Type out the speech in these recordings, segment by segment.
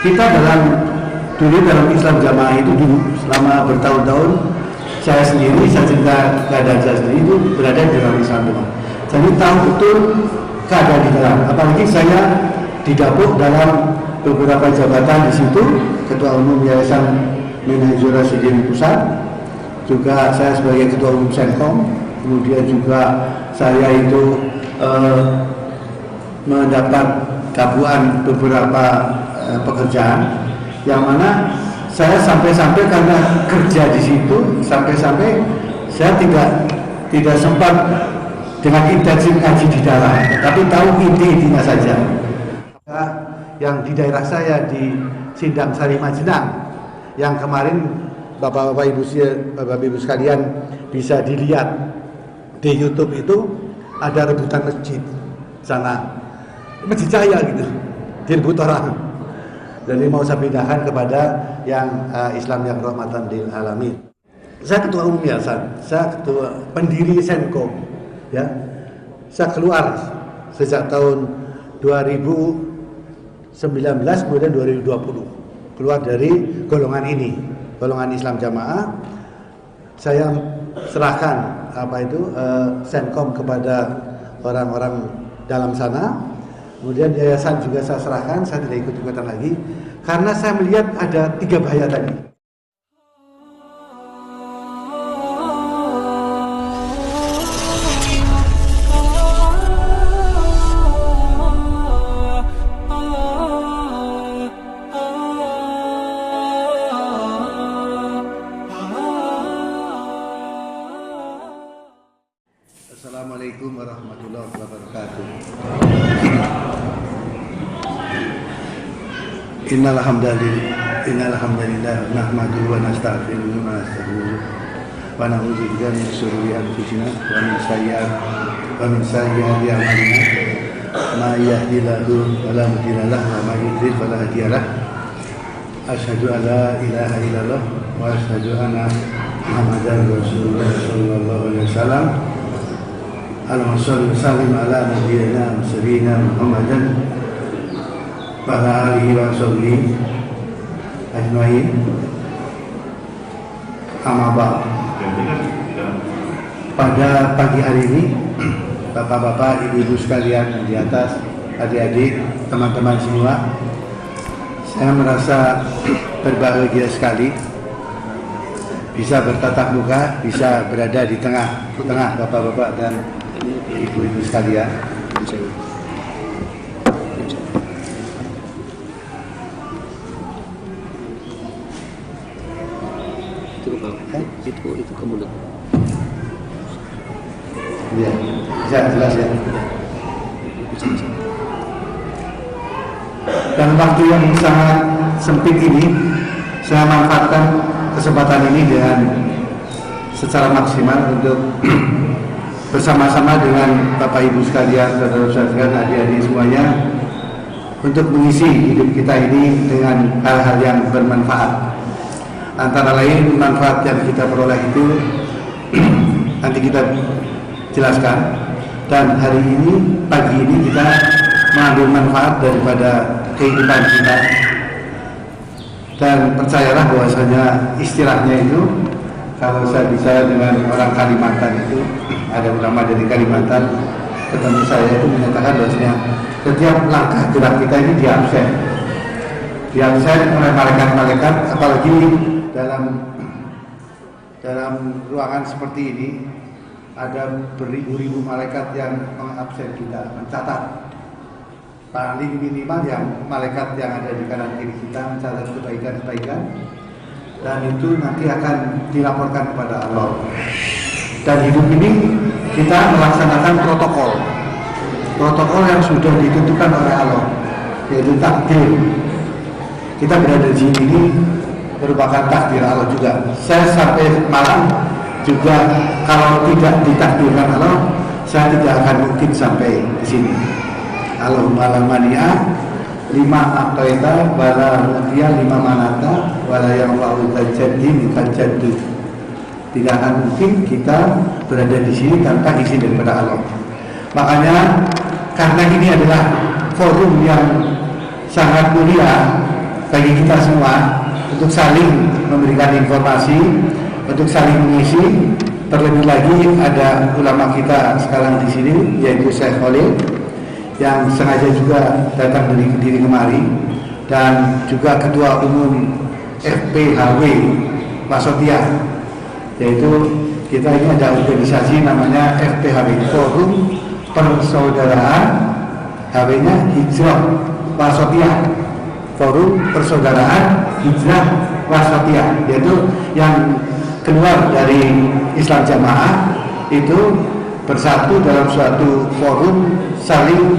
kita dulu dalam Islam Jamaah itu dulu selama bertahun-tahun saya cerita keadaan saya sendiri itu berada di dalam Islam Jamaah. Jadi tahu betul keadaan di dalam. Apalagi saya didapuk dalam beberapa jabatan di situ, Ketua Umum Yayasan Minhajul Rasyidin Pusat, juga saya sebagai Ketua Umum Senkom, kemudian juga saya itu mendapat gabungan beberapa pekerjaan, yang mana saya sampai-sampai karena kerja di situ, sampai-sampai saya tidak sempat dengan intensif ngaji di dalam, tapi tahu inti-intinya saja. Yang di daerah saya di Sindang Sari Majenang, yang kemarin Bapak-bapak Ibu sekalian bisa dilihat di YouTube itu ada rebutan masjid sana, masjid saya gitu, direbut orang. Jadi mau saya pindahkan kepada yang Islam yang rahmatan lil alamin. Saya ketua umum yayasan, saya ketua pendiri Senkom, ya. Saya keluar sejak tahun 2019 kemudian 2020 keluar dari golongan ini, golongan Islam Jamaah. Saya serahkan Senkom kepada orang-orang dalam sana. Kemudian yayasan juga saya serahkan, saya tidak ikut-ikutan lagi karena saya melihat ada 3 bahaya tadi. Assalamualaikum warahmatullahi wabarakatuh. Innal hamdalillah nahmaduhu wa nasta'inuhu wa nastaghfiruh wa na'udzu billahi min shururi anfusina wa min sayyiati a'malina. May yahdihillahu fala mudilla lahu wa may yudlil fala hadiya lahu. Asyhadu an la ilaha illallah wa asyhadu anna Muhammadar Rasulullah sallallahu alaihi wasallam. Allahumma shalli wa sallim ala nabiyyina Muhammadin wa ala alihi wa sahbihi ajmain. Amma ba'd. Pada pagi hari ini, bapak-bapak, ibu-ibu sekalian yang di atas, adik-adik, teman-teman semua, saya merasa berbahagia sekali bisa bertatap muka, bisa berada di tengah bapak-bapak dan ibu-ibu sekalian. Itu ke mulut. Ya, bisa jelas ya. Dan waktu yang sangat sempit ini, saya manfaatkan kesempatan ini dengan secara maksimal untuk bersama-sama dengan Bapak Ibu sekalian, saudara-saudara, adik-adik semuanya, untuk mengisi hidup kita ini dengan hal-hal yang bermanfaat. Antara lain manfaat yang kita peroleh itu nanti kita jelaskan, dan hari ini, pagi ini kita mengambil manfaat daripada kehidupan kita. Dan percayalah bahwasanya istilahnya itu, kalau saya bicara dengan orang Kalimantan itu, ada ulama dari Kalimantan ketemu saya itu menyatakan bahwasanya setiap langkah gerak kita ini diabsen oleh malaikat-malaikat, apalagi dalam ruangan seperti ini ada beribu-ribu malaikat yang mengabsen kita, mencatat. Paling minimal yang malaikat yang ada di kanan kiri kita mencatat kebaikan-kebaikan, dan itu nanti akan dilaporkan kepada Allah. Dan hidup ini kita melaksanakan protokol yang sudah ditentukan oleh Allah, yaitu takdir. Kita berada di sini merupakan takdir Allah juga. Saya sampai malam juga, kalau tidak ditakdirkan Allah, saya tidak akan mungkin sampai di sini. Allahumma la mani'a lima aqtaita wala mu'tiya lima manata wala yanfa'u dzal-jaddi minka jaddu. Tidak akan mungkin kita berada di sini tanpa izin daripada Allah. Makanya karena ini adalah forum yang sangat mulia, bagi kita semua untuk saling memberikan informasi, untuk saling mengisi. Terlebih lagi ada ulama kita sekarang di sini, yaitu Syekh Khalil, yang sengaja juga datang dari Kediri kemari, dan juga Ketua Umum FPHW Wasatiyah, yaitu kita ini ada organisasi namanya FPHW, Forum Persaudaraan, HW-nya Hijrah Wasatiyah, Forum Persaudaraan Hijrah Wasatiyah, yaitu yang keluar dari Islam Jamaah itu bersatu dalam suatu forum, saling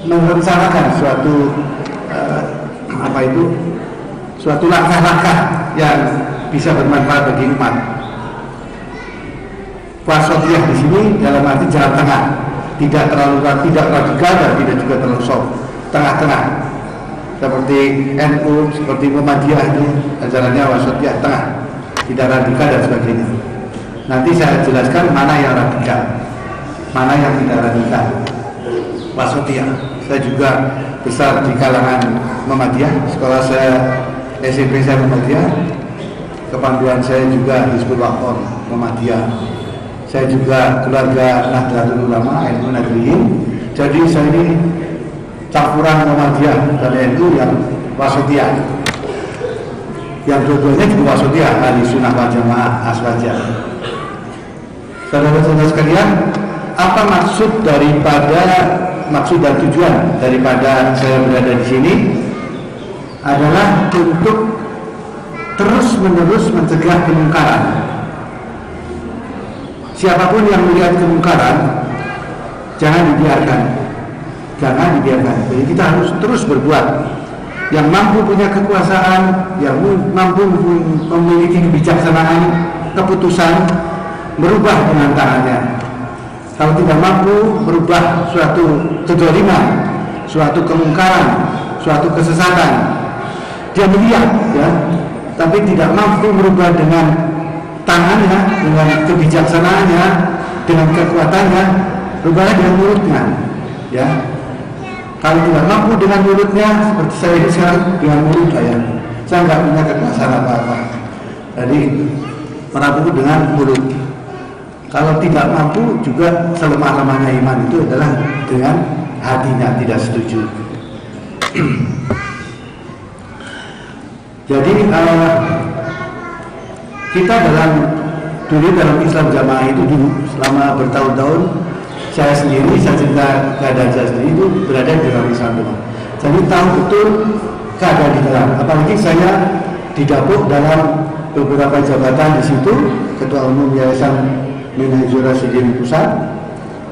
merencanakan suatu suatu langkah-langkah yang bisa bermanfaat bagi umat. Wasatiyah di sini dalam arti jalan tengah, tidak terlalu radikal dan tidak juga terlalu soft, tengah-tengah. Seperti NU, seperti Muhammadiyah itu ajarannya wasatiyah, tengah, tidak radikal dan sebagainya. Nanti saya jelaskan mana yang radikal, mana yang tidak radikal. Wasatiyah. Saya juga besar di kalangan Muhammadiyah, sekolah saya SMP saya Muhammadiyah, kepanduan saya juga Hizbul Waqqaf Muhammadiyah. Saya juga keluarga Nahdlatul Ulama NU Nadliyin. Jadi saya ini campuran Muhammadiyah dan NU yang wasatiyah. Yang dua-duanya juga wasatiyah, ahli sunnah wal jamaah aswajah. Saudara-saudara sekalian, apa maksud dan tujuan daripada saya berada di sini adalah untuk terus-menerus mencegah kemungkaran. Siapapun yang melihat kemungkaran, jangan dibiarkan. Jadi kita harus terus berbuat. Yang mampu punya kekuasaan, yang mampu memiliki kebijaksanaan, keputusan, merubah dengan tangannya. Kalau tidak mampu merubah suatu kezaliman, suatu kemungkaran, suatu kesesatan, dia melihat, ya, tapi tidak mampu merubah dengan tangannya, dengan kebijaksanaannya, dengan kekuatannya, rubahlah dengan mulutnya, ya. Kalau tidak mampu dengan mulutnya, seperti saya ini sekarang dengan mulut saya nggak punya kekuasaan apa-apa. Jadi merampung dengan mulut. Kalau tidak mampu juga selemah-lemahnya iman itu adalah dengan hatinya tidak setuju. Jadi kita dulu dalam Islam Jamaah itu dulu selama bertahun-tahun, saya sendiri, saya cerita keadaan saya sendiri itu berada di dalam Islam Jamaah. Jadi tahu betul keadaan di dalam. Apalagi saya didapuk dalam beberapa jabatan di situ, Ketua Umum Yayasan Minhajul Rasyidin Pusat,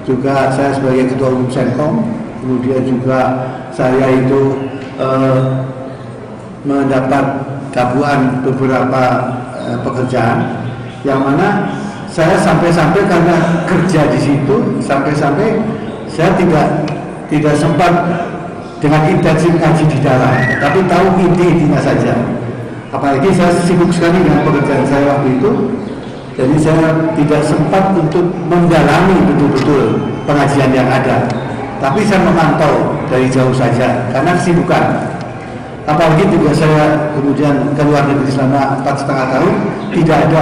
juga saya sebagai Ketua Umum Senkom, kemudian juga saya itu mendapat gabungan beberapa pekerjaan, yang mana saya sampai-sampai karena kerja di situ, sampai-sampai saya tidak sempat dengan intensif ngaji di dalam, tapi tahu intinya saja. Apalagi saya sibuk sekali dengan pekerjaan saya waktu itu, jadi saya tidak sempat untuk mendalami betul-betul pengajian yang ada. Tapi saya memantau dari jauh saja karena kesibukan. Apalagi juga saya kemudian keluar dari selama 4,5 tahun, tidak ada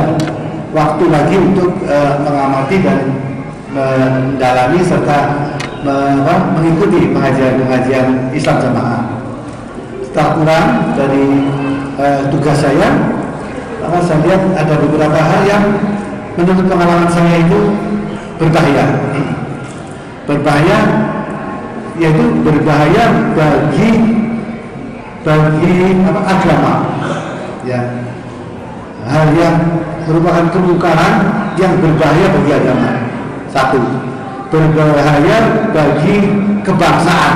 waktu lagi untuk mengamati dan mendalami serta mengikuti pengajian Islam Jamaah. Setelah pulang dari tugas saya, maka saya lihat ada beberapa hal yang menurut pengalaman saya itu berbahaya. Berbahaya, yaitu berbahaya bagi agama, ya. Hal yang merupakan kemungkaran yang berbahaya bagi agama. Satu, berbahaya bagi kebangsaan,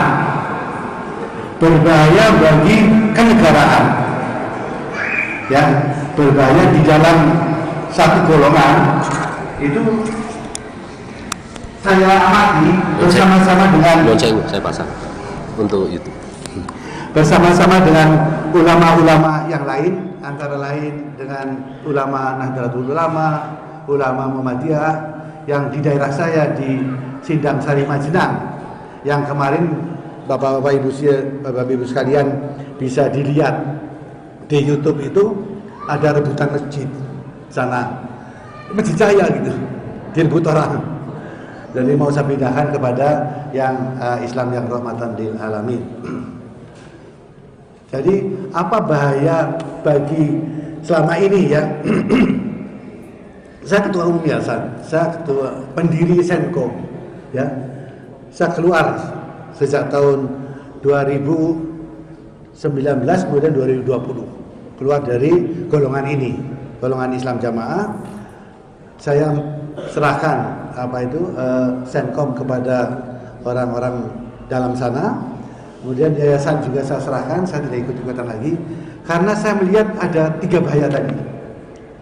berbahaya bagi kenegaraan, ya. Berbahaya di dalam satu golongan itu saya amati bersama-sama dengan saya pasang untuk YouTube. Bersama-sama dengan ulama-ulama yang lain, antara lain dengan ulama Nahdlatul Ulama, ulama Muhammadiyah yang di daerah saya di Sindang Sari Majenang, yang kemarin Bapak-bapak Ibu sekalian bisa dilihat di YouTube itu ada rebutan masjid sana, masjid saya gitu, direbut orang. Jadi mau saya pindahkan kepada yang Islam yang rahmatan lil alamin. Jadi apa bahaya bagi selama ini ya? Saya ketua umum yayasan, saya ketua pendiri Senko, ya. Saya keluar sejak tahun 2019 kemudian 2020 keluar dari golongan ini, golongan Islam Jamaah. Saya serahkan Senkom kepada orang-orang dalam sana. Kemudian yayasan juga saya serahkan, saya tidak ikut-ikutan lagi karena saya melihat ada 3 bahaya tadi.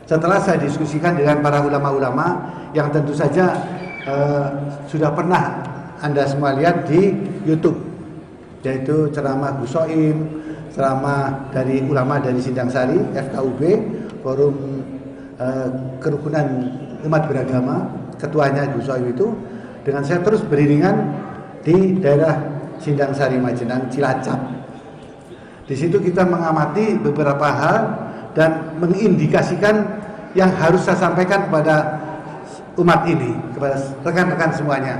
Setelah saya diskusikan dengan para ulama-ulama yang tentu saja sudah pernah Anda semua lihat di YouTube, yaitu ceramah Gus Soim, ceramah dari ulama dari Sindang Sari, FKUB, Forum Kerukunan Umat Beragama, ketuanya Gus Soim itu, dengan saya terus beriringan di daerah Sindang Sari Majenang, Cilacap. Di situ kita mengamati beberapa hal dan mengindikasikan yang harus saya sampaikan kepada umat ini, kepada rekan-rekan semuanya,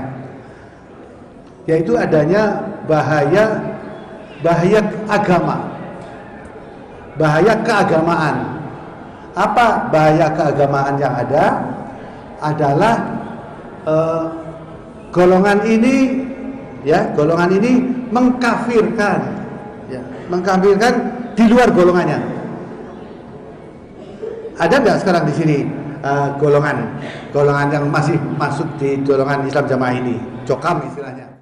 yaitu adanya bahaya agama, bahaya keagamaan. Apa bahaya keagamaan yang ada? Adalah golongan ini mengkafirkan, ya, mengkafirkan di luar golongannya. Ada nggak sekarang di sini golongan yang masih masuk di golongan Islam Jamaah ini, cokam istilahnya?